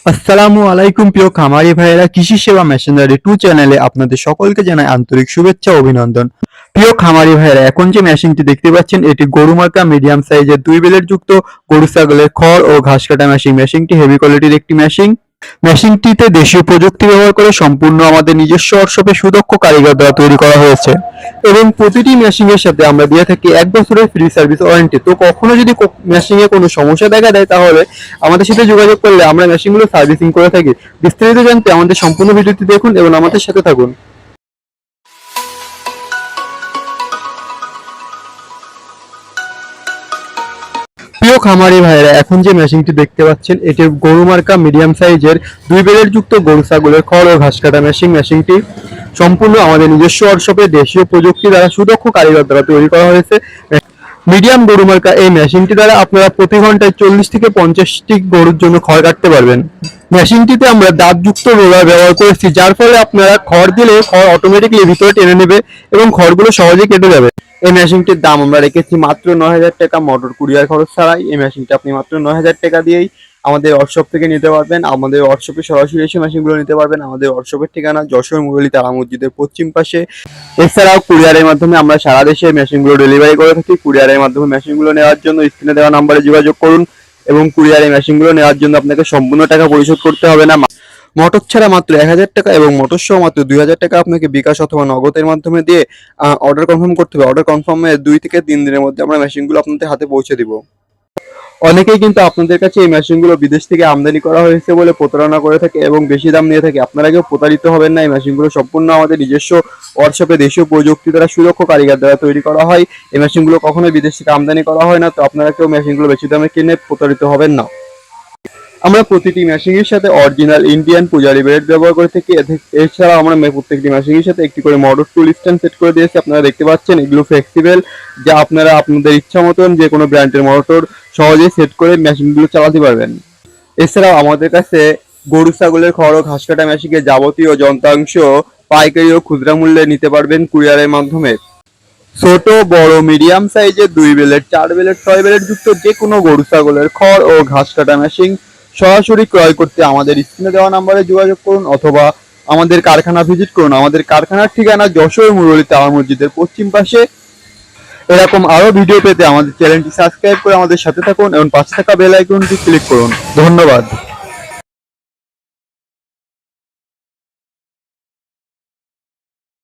আসসালামু আলাইকুম প্রিয় খামারি ভাইয়েরা, কৃষি সেবা মেশিনারি 2 চ্যানেলে আপনাদের সকলকে জানাই আন্তরিক শুভেচ্ছা ও অভিনন্দন। প্রিয় খামারি ভাইয়েরা, এখন যে মেশিনটি দেখতে পাচ্ছেন এটি গরু মার্কা মিডিয়াম সাইজের 2 ব্লেড যুক্ত গরু ছাগলের খড় ও ঘাস কাটা মেশিন। মেশিনটি হেভি কোয়ালিটির একটি মেশিন। মেশিনটিতে দেশীয় প্রযুক্তি ব্যবহার করে সম্পূর্ণ আমাদের নিজস্ব ওয়ার্কশপে সুদক্ষ কারিগর দ্বারা তৈরি করা হয়েছে এবং প্রতিটি মেশিনের সাথে আমরা দিয়ে থাকি 1 বছরের ফ্রি সার্ভিস ওয়ারেন্টি। তো কখনো যদি মেশিনে কোনো সমস্যা দেখা দেয় তাহলে আমাদের সাথে যোগাযোগ করলে আমরা মেশিনগুলো সার্ভিসিং করে থাকি। বিস্তারিত জানতে আমাদের সম্পূর্ণ ভিডিওটি দেখুন এবং আমাদের সাথে থাকুন। প্রিয় খামারি ভাইয়েরা, এখন যে মেশিনটি দেখতে পাচ্ছেন এটি গরু মার্কা মিডিয়াম সাইজের 2 ব্লেড যুক্ত গরু ছাগলের খড় ও ঘাস কাটা মেশিন। মেশিনটি সম্পূর্ণ আমাদের নিজস্ব ওয়ার্কশপে দেশীয় প্রযুক্তি দ্বারা সুদক্ষ কারিগর দ্বারা তৈরি করা হয়েছে। মিডিয়াম গরু মার্কা এই মেশিনটি দ্বারা আপনারা প্রতি ঘন্টায় 40 থেকে 50টি গরুর জন্য খড় কাটতে পারবেন। মেশিনটিতে আমরা দাঁতযুক্ত রোলার ব্যবহার করেছি, যার ফলে আপনারা খড় দিলে খড় অটোমেটিকলি ভিতরে টেনে নেবে এবং খড়গুলো সহজেই কেটে যাবে। এই মেশিনটির দাম আমরা রেখেছি মাত্র 9,000 টাকা, মোটর কুরিয়ার খরচ ছাড়াই। এই মেশিনটি আপনি মাত্র 9,000 টাকা দিয়েই আমাদের ওয়ার্কশপ থেকে নিতে পারবেন। আমাদের ওয়ার্কশপে সরাসরি এসে মেশিনগুলো নিতে পারবেন। আমাদের ওয়ার্কশপের ঠিকানা যশোর মুরলী তারা মসজিদের পশ্চিম পাশে। এছাড়াও কুরিয়ারের মাধ্যমে আমরা সারা দেশে মেশিনগুলো ডেলিভারি করে থাকি। কুরিয়ারের মাধ্যমে মেশিনগুলো নেওয়ার জন্য স্ক্রিনে দেওয়া নাম্বারে যোগাযোগ করুন এবং কুরিয়ারে মেশিনগুলো নেওয়ার জন্য আপনাকে সম্পূর্ণ টাকা পরিশোধ করতে হবে না। মোটর ছাড়া মাত্র 1,000 টাকা এবং মোটর সহ মাত্র 2,000 টাকা আপনাকে বিকাশ অথবা নগদের মাধ্যমে দিয়ে অর্ডার কনফার্ম করতে হবে। অর্ডার কনফার্মে 2 থেকে 3 দিনের মধ্যে আমরা মেশিনগুলো আপনাদের হাতে পৌঁছে দিব। অনেকেই কিন্তু আপনাদের কাছে এই মেশিনগুলো বিদেশ থেকে আমদানি করা হয়েছে বলে প্রতারণা করে থাকে এবং বেশি দাম নিয়ে থাকে। আপনারা কেউ প্রতারিত হবেন না। এই মেশিনগুলো সম্পূর্ণ আমাদের নিজস্ব ওয়ার্কশপে দেশীয় প্রযুক্তি দ্বারা সুদক্ষ কারিগর দ্বারা তৈরি করা হয়। এই মেশিনগুলো কখনোই বিদেশ থেকে আমদানি করা হয় না। তো আপনারা কেউ মেশিনগুলো বেশি দামে কিনে প্রতারিত হবেন না। আমরা প্রতিটি মেশিনের সাথে অরিজিনাল ইন্ডিয়ান পূজারি ব্লেড ব্যবহার করে থাকি। এছাড়া আমরা প্রত্যেকটি মেশিনের সাথে একটি করে মোটর টুল স্ট্যান্ড সেট করে দিয়েছি। আপনারা দেখতে পাচ্ছেন এগুলো ফ্লেক্সিবল, যা আপনারা আপনাদের ইচ্ছা মতন যে কোনো ব্র্যান্ডের মোটর সহজেই সেট করে মেশিনগুলো চালাতে পারবেন। এছাড়াও আমাদের কাছে গরু ছাগলের খড় ও ঘাস কাটা মেশিনের যাবতীয় যন্ত্রাংশ পাইকারি ও খুচরা মূল্যে নিতে পারবেন কুরিয়ারের মাধ্যমে। ছোট বড় মিডিয়াম সাইজের 2 ব্লেড 4 ব্লেড 6 ব্লেড যুক্ত যে কোনো গরু ছাগলের খড় ও ঘাস কাটা মেশিন সরাসরি ক্রয় করতে আমাদের স্ক্রিনে দেওয়া নাম্বারে যোগাযোগ করুন অথবা আমাদের কারখানা ভিজিট করুন। আমাদের কারখানার ঠিকানা যশোর মুরলী তাওয়া মসজিদের পশ্চিম পাশে। এরকম আরো ভিডিও পেতে আমাদের চ্যানেলটি সাবস্ক্রাইব করে আমাদের সাথে থাকুন এবং পাশে থাকা বেল আইকনটি ক্লিক করুন। ধন্যবাদ।